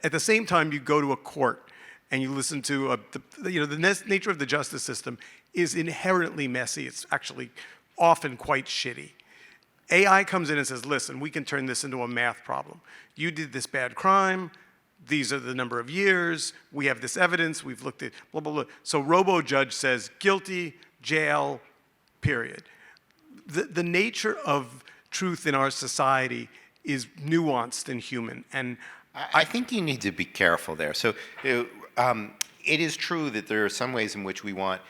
At the same time, you go to a court and you listen to the nature of the justice system is inherently messy. It's actually often quite shitty. AI comes in and says, listen, we can turn this into a math problem. You did this bad crime. These are the number of years. We have this evidence. We've looked at blah, blah, blah. So robo-judge says guilty, jail, period. The nature of truth in our society is nuanced and human. And I think you need to be careful there. So it is true that there are some ways in which we want,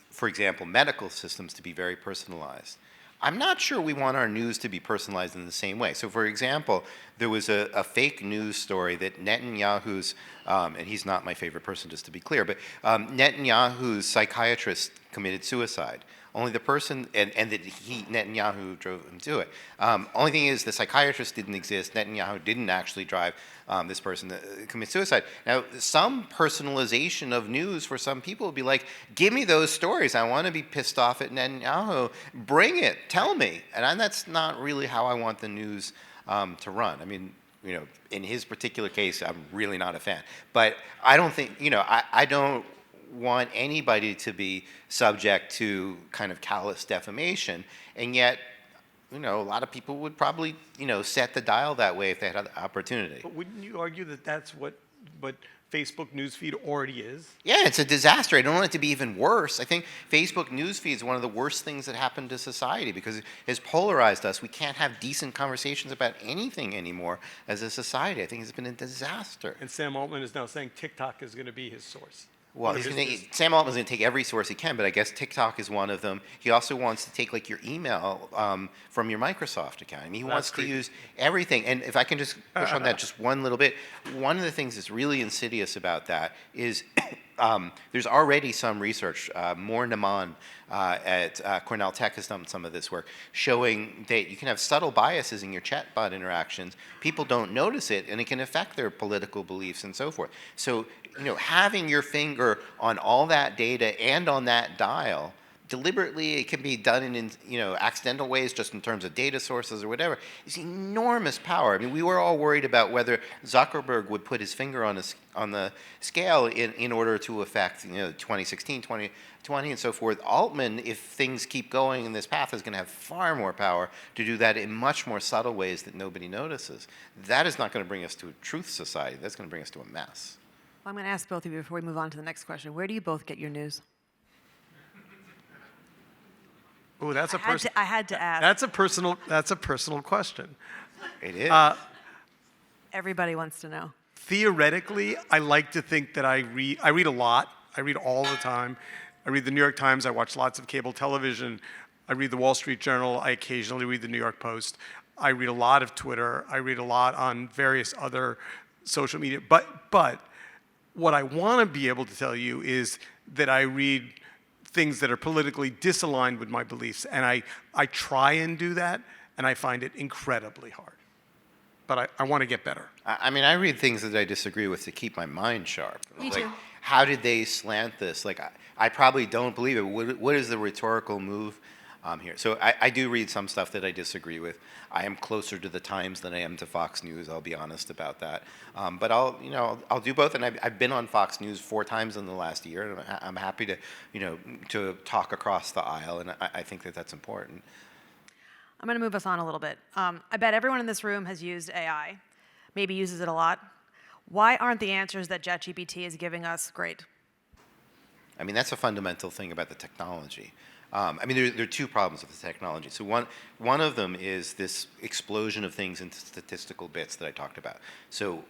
for example, medical systems to be very personalized. I'm not sure we want our news to be personalized in the same way. So for example, there was a fake news story that Netanyahu's, and he's not my favorite person just to be clear, but Netanyahu's psychiatrist committed suicide. Only the person, and that Netanyahu drove him to it. Only thing is the psychiatrist didn't exist. Netanyahu didn't actually drive this person to commit suicide. Now, some personalization of news for some people would be like, give me those stories. I want to be pissed off at Netanyahu. Bring it. Tell me. And that's not really how I want the news to run. I mean, in his particular case, I'm really not a fan. But I don't think, I don't want anybody to be subject to kind of callous defamation, and yet, a lot of people would probably, set the dial that way if they had the opportunity. But wouldn't you argue that that's what Facebook newsfeed already is? Yeah, it's a disaster. I don't want it to be even worse. I think Facebook newsfeed is one of the worst things that happened to society because it has polarized us. We can't have decent conversations about anything anymore as a society. I think it's been a disaster. And Sam Altman is now saying TikTok is going to be his source. Well, Sam Altman's going to take every source he can, but I guess TikTok is one of them. He also wants to take your email from your Microsoft account. I mean, he wants to use everything. And if I can just push on that just one little bit, one of the things that's really insidious about that is there's already some research. Moore Naman at Cornell Tech has done some of this work, showing that you can have subtle biases in your chatbot interactions. People don't notice it, and it can affect their political beliefs and so forth. So, having your finger on all that data and on that dial, deliberately, it can be done in accidental ways, just in terms of data sources or whatever, is enormous power. I mean, we were all worried about whether Zuckerberg would put his finger on the scale in order to affect 2016, 2020, and so forth. Altman, if things keep going in this path, is going to have far more power to do that in much more subtle ways that nobody notices. That is not going to bring us to a truth society. That's going to bring us to a mess. Well, I'm going to ask both of you before we move on to the next question. Where do you both get your news? Oh, that's I had to ask. That's a personal question. It is. Everybody wants to know. Theoretically, I like to think that I read a lot. I read all the time. I read the New York Times. I watch lots of cable television. I read the Wall Street Journal. I occasionally read the New York Post. I read a lot of Twitter. I read a lot on various other social media. But what I want to be able to tell you is that I read things that are politically disaligned with my beliefs, and I try and do that, and I find it incredibly hard. But I want to get better. I mean, I read things that I disagree with to keep my mind sharp. Me too. How did they slant this? I probably don't believe it. What is the rhetorical move here? So I do read some stuff that I disagree with. I am closer to the Times than I am to Fox News. I'll be honest about that. But I'll do both. And I've been on Fox News 4 times in the last year. And I'm happy to talk across the aisle. And I think that that's important. I'm going to move us on a little bit. I bet everyone in this room has used AI, maybe uses it a lot. Why aren't the answers that ChatGPT is giving us great? I mean, that's a fundamental thing about the technology. I mean, there are 2 problems with the technology. So one of them is this explosion of things into statistical bits that I talked about. So